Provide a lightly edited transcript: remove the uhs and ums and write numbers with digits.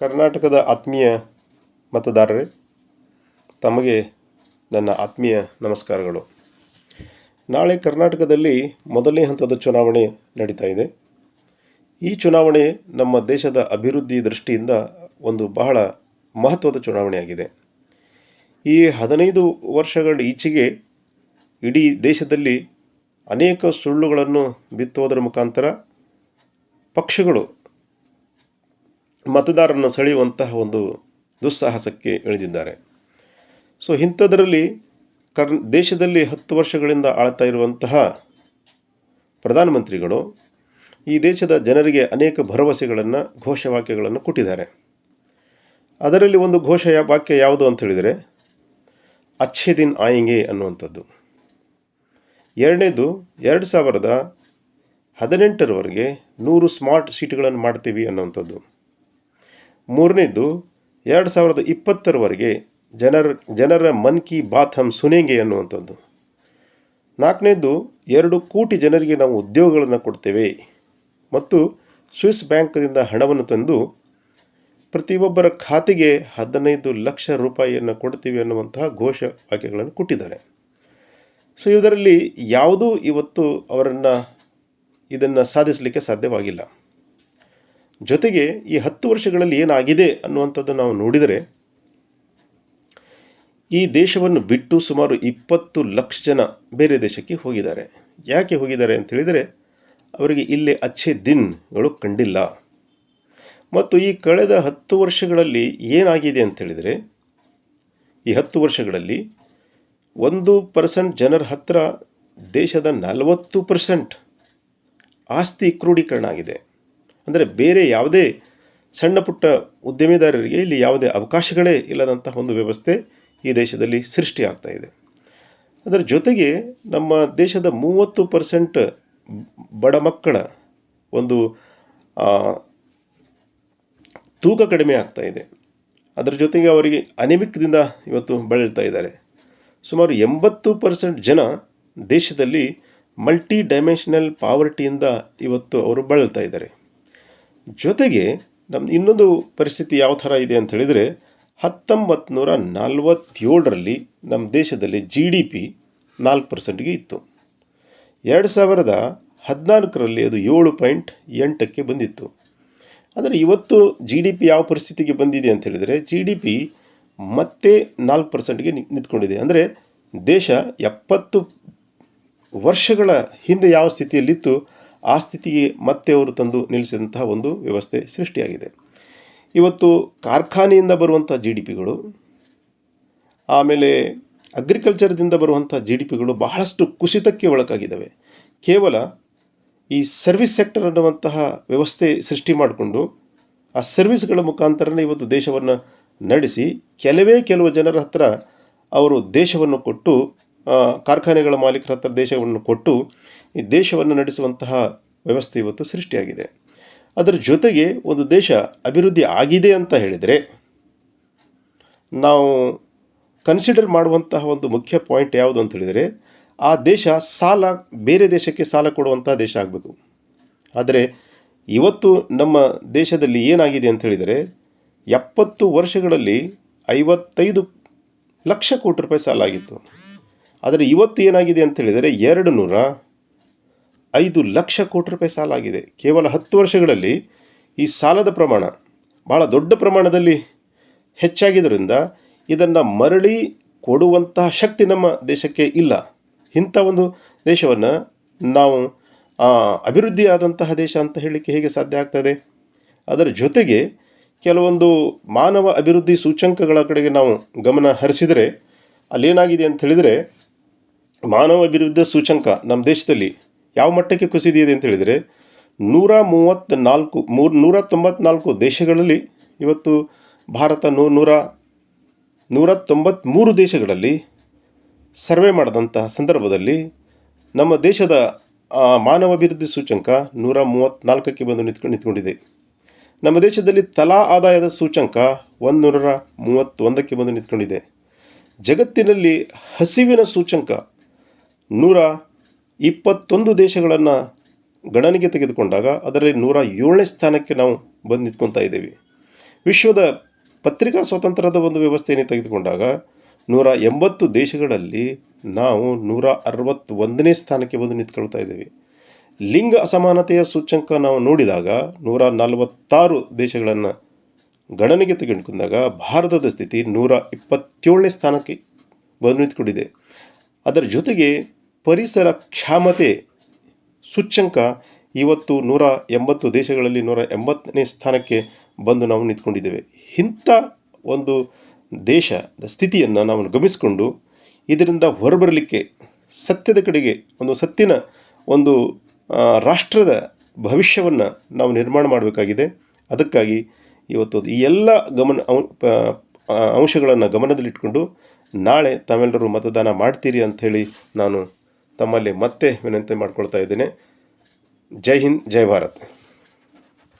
ಕರ್ನಾಟಕದ ಆತ್ಮೀಯ ಮತದಾರರೇ, ತಮಗೆ ನನ್ನ ಆತ್ಮೀಯ ನಮಸ್ಕಾರಗಳು. ನಾಳೆ ಕರ್ನಾಟಕದಲ್ಲಿ ಮೊದಲನೇ ಹಂತದ ಚುನಾವಣೆ ನಡೀತಾ ಇದೆ. ಈ ಚುನಾವಣೆ ನಮ್ಮ ದೇಶದ ಅಭಿವೃದ್ಧಿ ದೃಷ್ಟಿಯಿಂದ ಒಂದು ಬಹಳ ಮಹತ್ವದ ಚುನಾವಣೆಯಾಗಿದೆ. ಈ 15 ವರ್ಷಗಳ ಈಚೆಗೆ ಇಡೀ ದೇಶದಲ್ಲಿ ಅನೇಕ ಸುಳ್ಳುಗಳನ್ನು ಬಿತ್ತುವುದರ ಮುಖಾಂತರ ಪಕ್ಷಗಳು ಮತದಾರರನ್ನು ಸೆಳೆಯುವಂತಹ ಒಂದು ದುಸ್ಸಾಹಸಕ್ಕೆ ಇಳಿದಿದ್ದಾರೆ. ಇಂಥದ್ರಲ್ಲಿ ದೇಶದಲ್ಲಿ 10 ವರ್ಷಗಳಿಂದ ಆಳ್ತಾ ಇರುವಂತಹ ಪ್ರಧಾನಮಂತ್ರಿಗಳು ಈ ದೇಶದ ಜನರಿಗೆ ಅನೇಕ ಭರವಸೆಗಳನ್ನು, ಘೋಷವಾಕ್ಯಗಳನ್ನು ಕೊಟ್ಟಿದ್ದಾರೆ. ಅದರಲ್ಲಿ ಒಂದು ವಾಕ್ಯ ಯಾವುದು ಅಂತ ಹೇಳಿದರೆ ಅಚ್ಛೇ ದಿನ್ ಆಯೆಂಗೆ ಅನ್ನುವಂಥದ್ದು. ಎರಡನೇದು 2018ರವರೆಗೆ 100 ಸ್ಮಾರ್ಟ್ ಸಿಟಿಗಳನ್ನು ಮಾಡ್ತೀವಿ ಅನ್ನುವಂಥದ್ದು. ಮೂರನೇದು 2020ರವರೆಗೆ ಜನರ ಮನ್ ಕಿ ಬಾತ್ ಹಮ್ ಸುನೇಂಗೆ ಅನ್ನುವಂಥದ್ದು. ನಾಲ್ಕನೇದು 2 ಕೋಟಿ ಜನರಿಗೆ ನಾವು ಉದ್ಯೋಗಗಳನ್ನು ಕೊಡ್ತೇವೆ ಮತ್ತು ಸ್ವಿಸ್ ಬ್ಯಾಂಕ್ನಿಂದ ಹಣವನ್ನು ತಂದು ಪ್ರತಿಯೊಬ್ಬರ ಖಾತೆಗೆ 15 ಲಕ್ಷ ರೂಪಾಯಿಯನ್ನು ಕೊಡ್ತೀವಿ ಅನ್ನುವಂತಹ ಘೋಷವಾಕ್ಯಗಳನ್ನು ಕೊಟ್ಟಿದ್ದಾರೆ. ಇದರಲ್ಲಿ ಯಾವುದೂ ಇವತ್ತು ಇದನ್ನು ಸಾಧಿಸಲಿಕ್ಕೆ ಸಾಧ್ಯವಾಗಿಲ್ಲ. ಜೊತೆಗೆ ಈ 10 ವರ್ಷಗಳಲ್ಲಿ ಏನಾಗಿದೆ ಅನ್ನುವಂಥದ್ದು ನಾವು ನೋಡಿದರೆ, ಈ ದೇಶವನ್ನು ಬಿಟ್ಟು ಸುಮಾರು 20 ಲಕ್ಷ ಜನ ಬೇರೆ ದೇಶಕ್ಕೆ ಹೋಗಿದ್ದಾರೆ. ಯಾಕೆ ಹೋಗಿದ್ದಾರೆ ಅಂತ ಹೇಳಿದರೆ, ಅವರಿಗೆ ಇಲ್ಲಿ ಅಚ್ಛೇ ದಿನ್ಗಳು ಕಂಡಿಲ್ಲ. ಮತ್ತು ಈ ಕಳೆದ 10 ವರ್ಷಗಳಲ್ಲಿ ಏನಾಗಿದೆ ಅಂತ ಹೇಳಿದರೆ, ಈ 10 ವರ್ಷಗಳಲ್ಲಿ 1% ಜನರ ಹತ್ತಿರ ದೇಶದ 40% ಆಸ್ತಿ ಕ್ರೋಢೀಕರಣ ಆಗಿದೆ. ಅಂದರೆ ಬೇರೆ ಯಾವುದೇ ಸಣ್ಣ ಪುಟ್ಟ ಉದ್ಯಮಿದಾರರಿಗೆ ಇಲ್ಲಿ ಯಾವುದೇ ಅವಕಾಶಗಳೇ ಇಲ್ಲದಂತಹ ಒಂದು ವ್ಯವಸ್ಥೆ ಈ ದೇಶದಲ್ಲಿ ಸೃಷ್ಟಿಯಾಗ್ತಾ ಇದೆ. ಅದರ ಜೊತೆಗೆ ನಮ್ಮ ದೇಶದ 30% ಬಡ ಮಕ್ಕಳ ಒಂದು ತೂಕ ಕಡಿಮೆ ಆಗ್ತಾ ಇದೆ. ಅದರ ಜೊತೆಗೆ ಅವರಿಗೆ ಅನಿಮಿಕ್ದಿಂದ ಇವತ್ತು ಬಳಲ್ತಾ ಇದ್ದಾರೆ. ಸುಮಾರು 80% ಜನ ದೇಶದಲ್ಲಿ ಮಲ್ಟಿ ಡೈಮೆನ್ಷನಲ್ ಪಾವರ್ಟಿಯಿಂದ ಇವತ್ತು ಅವರು ಬಳಲ್ತಾ ಇದ್ದಾರೆ. ಜೊತೆಗೆ ಇನ್ನೊಂದು ಪರಿಸ್ಥಿತಿ ಯಾವ ಥರ ಇದೆ ಅಂತ ಹೇಳಿದರೆ, 1947ರಲ್ಲಿ ನಮ್ಮ ದೇಶದಲ್ಲಿ GDP 4%ಗೆ ಇತ್ತು. 2014ರಲ್ಲಿ ಅದು 7.8ಕ್ಕೆ ಬಂದಿತ್ತು. ಆದರೆ ಇವತ್ತು GDP ಯಾವ ಪರಿಸ್ಥಿತಿಗೆ ಬಂದಿದೆ ಅಂತ ಹೇಳಿದರೆ, GDP ಮತ್ತೆ 4%ಗೆ ನಿಂತ್ಕೊಂಡಿದೆ. ಅಂದರೆ ದೇಶ 70 ವರ್ಷಗಳ ಹಿಂದೆ ಯಾವ ಸ್ಥಿತಿಯಲ್ಲಿತ್ತು ಆ ಸ್ಥಿತಿಗೆ ಮತ್ತೆ ಅವರು ತಂದು ನಿಲ್ಲಿಸಿದಂತಹ ಒಂದು ವ್ಯವಸ್ಥೆ ಸೃಷ್ಟಿಯಾಗಿದೆ. ಇವತ್ತು ಕಾರ್ಖಾನೆಯಿಂದ ಬರುವಂಥ GDPಗಳು, ಆಮೇಲೆ ಅಗ್ರಿಕಲ್ಚರ್ದಿಂದ ಬರುವಂಥ GDPಗಳು ಬಹಳಷ್ಟು ಕುಸಿತಕ್ಕೆ ಒಳಗಾಗಿದ್ದಾವೆ. ಕೇವಲ ಈ ಸರ್ವಿಸ್ ಸೆಕ್ಟರ್ ಅನ್ನುವಂತಹ ವ್ಯವಸ್ಥೆ ಸೃಷ್ಟಿ ಮಾಡಿಕೊಂಡು ಆ ಸರ್ವಿಸ್ಗಳ ಮುಖಾಂತರನೇ ಇವತ್ತು ದೇಶವನ್ನು ನಡೆಸಿ ಕೆಲವು ಜನರ ಹತ್ರ ಅವರು ದೇಶವನ್ನು ಕೊಟ್ಟು, ಕಾರ್ಖಾನೆಗಳ ಮಾಲೀಕರ ಹತ್ರ ದೇಶವನ್ನು ಕೊಟ್ಟು ಈ ದೇಶವನ್ನು ನಡೆಸುವಂತಹ ವ್ಯವಸ್ಥೆ ಇವತ್ತು ಸೃಷ್ಟಿಯಾಗಿದೆ. ಅದರ ಜೊತೆಗೆ ಒಂದು ದೇಶ ಅಭಿವೃದ್ಧಿ ಆಗಿದೆ ಅಂತ ಹೇಳಿದರೆ, ನಾವು ಕನ್ಸಿಡರ್ ಮಾಡುವಂತಹ ಒಂದು ಮುಖ್ಯ ಪಾಯಿಂಟ್ ಯಾವುದು ಅಂತ ಹೇಳಿದರೆ, ಆ ದೇಶ ಬೇರೆ ದೇಶಕ್ಕೆ ಸಾಲ ಕೊಡುವಂಥ ದೇಶ ಆಗಬೇಕು. ಆದರೆ ಇವತ್ತು ನಮ್ಮ ದೇಶದಲ್ಲಿ ಏನಾಗಿದೆ ಅಂತ ಹೇಳಿದರೆ, 70 ವರ್ಷಗಳಲ್ಲಿ 55 ಲಕ್ಷ ಕೋಟಿ ರೂಪಾಯಿ ಸಾಲ ಆಗಿತ್ತು. ಆದರೆ ಇವತ್ತು ಏನಾಗಿದೆ ಅಂತ ಹೇಳಿದರೆ 205 ಲಕ್ಷ ಕೋಟಿ ರೂಪಾಯಿ ಸಾಲ ಆಗಿದೆ. ಕೇವಲ 10 ವರ್ಷಗಳಲ್ಲಿ ಈ ಸಾಲದ ಪ್ರಮಾಣ ಭಾಳ ದೊಡ್ಡ ಪ್ರಮಾಣದಲ್ಲಿ ಹೆಚ್ಚಾಗಿದ್ದರಿಂದ ಇದನ್ನು ಮರಳಿ ಕೊಡುವಂತಹ ಶಕ್ತಿ ನಮ್ಮ ದೇಶಕ್ಕೆ ಇಲ್ಲ. ಇಂಥ ಒಂದು ದೇಶವನ್ನು ನಾವು ಅಭಿವೃದ್ಧಿ ಆದಂತಹ ದೇಶ ಅಂತ ಹೇಳಲಿಕ್ಕೆ ಹೇಗೆ ಸಾಧ್ಯ ಆಗ್ತದೆ? ಅದರ ಜೊತೆಗೆ ಕೆಲವೊಂದು ಮಾನವ ಅಭಿವೃದ್ಧಿ ಸೂಚ್ಯಂಕಗಳ ಕಡೆಗೆ ನಾವು ಗಮನ ಹರಿಸಿದರೆ, ಅಲ್ಲೇನಾಗಿದೆ ಅಂತ ಹೇಳಿದರೆ, ಮಾನವ ಅಭಿವೃದ್ಧಿ ಸೂಚ್ಯಂಕ ನಮ್ಮ ದೇಶದಲ್ಲಿ ಯಾವ ಮಟ್ಟಕ್ಕೆ ಕುಸಿದಿದೆ ಅಂತ ಹೇಳಿದರೆ, 194 ದೇಶಗಳಲ್ಲಿ ಇವತ್ತು ಭಾರತ 193 ದೇಶಗಳಲ್ಲಿ ಸರ್ವೆ ಮಾಡಿದಂತಹ ಸಂದರ್ಭದಲ್ಲಿ ನಮ್ಮ ದೇಶದ ಮಾನವ ಅಭಿವೃದ್ಧಿ ಸೂಚ್ಯಂಕ 134ಕ್ಕೆ ಬಂದು ನಿಂತ್ಕೊಂಡಿದೆ. ನಮ್ಮ ದೇಶದಲ್ಲಿ ತಲಾ ಆದಾಯದ ಸೂಚ್ಯಂಕ 131ಕ್ಕೆ ಬಂದು ನಿಂತ್ಕೊಂಡಿದೆ. ಜಗತ್ತಿನಲ್ಲಿ ಹಸಿವಿನ ಸೂಚ್ಯಂಕ 121 ದೇಶಗಳನ್ನು ಗಣನೆಗೆ ತೆಗೆದುಕೊಂಡಾಗ ಅದರಲ್ಲಿ 107ನೇ ಸ್ಥಾನಕ್ಕೆ ನಾವು ಬಂದು ನಿಂತ್ಕೊತಾ ಇದ್ದೇವೆ. ವಿಶ್ವದ ಪತ್ರಿಕಾ ಸ್ವಾತಂತ್ರ್ಯದ ಒಂದು ವ್ಯವಸ್ಥೆಯನ್ನು ತೆಗೆದುಕೊಂಡಾಗ 180 ದೇಶಗಳಲ್ಲಿ ನಾವು 161ನೇ ಸ್ಥಾನಕ್ಕೆ ಬಂದು ನಿಂತ್ಕೊಳ್ತಾ ಇದ್ದೀವಿ. ಲಿಂಗ ಅಸಮಾನತೆಯ ಸೂಚ್ಯಂಕ ನಾವು ನೋಡಿದಾಗ 146 ದೇಶಗಳನ್ನು ಗಣನೆಗೆ ತೆಗೆದುಕೊಂಡಾಗ ಭಾರತದ ಸ್ಥಿತಿ 127ನೇ ಸ್ಥಾನಕ್ಕೆ ಬಂದು ನಿಂತ್ಕೊಂಡಿದೆ. ಅದರ ಜೊತೆಗೆ ಪರಿಸರ ಕ್ಷಮತೆ ಸೂಚ್ಯಂಕ ಇವತ್ತು 180 ದೇಶಗಳಲ್ಲಿ 180ನೇ ಸ್ಥಾನಕ್ಕೆ ಬಂದು ನಾವು ನಿಂತ್ಕೊಂಡಿದ್ದೇವೆ. ಇಂಥ ಒಂದು ದೇಶದ ಸ್ಥಿತಿಯನ್ನು ನಾವು ಗಮನಿಸಿಕೊಂಡು ಇದರಿಂದ ಹೊರಬರಲಿಕ್ಕೆ ಸತ್ಯದ ಕಡೆಗೆ ಒಂದು ಸತ್ತಿನ ಒಂದು ರಾಷ್ಟ್ರದ ಭವಿಷ್ಯವನ್ನು ನಾವು ನಿರ್ಮಾಣ ಮಾಡಬೇಕಾಗಿದೆ. ಅದಕ್ಕಾಗಿ ಇವತ್ತು ಈ ಎಲ್ಲ ಅಂಶಗಳನ್ನು ಗಮನದಲ್ಲಿಟ್ಕೊಂಡು ನಾಳೆ ತಾವೆಲ್ಲರೂ ಮತದಾನ ಮಾಡ್ತೀರಿ ಅಂಥೇಳಿ ನಾನು ತಮ್ಮಲ್ಲಿ ಮತ್ತೆ ವಿನಂತಿ ಮಾಡ್ಕೊಳ್ತಾ ಇದ್ದೇನೆ. ಜೈ ಹಿಂದ್, ಜೈ ಭಾರತ್.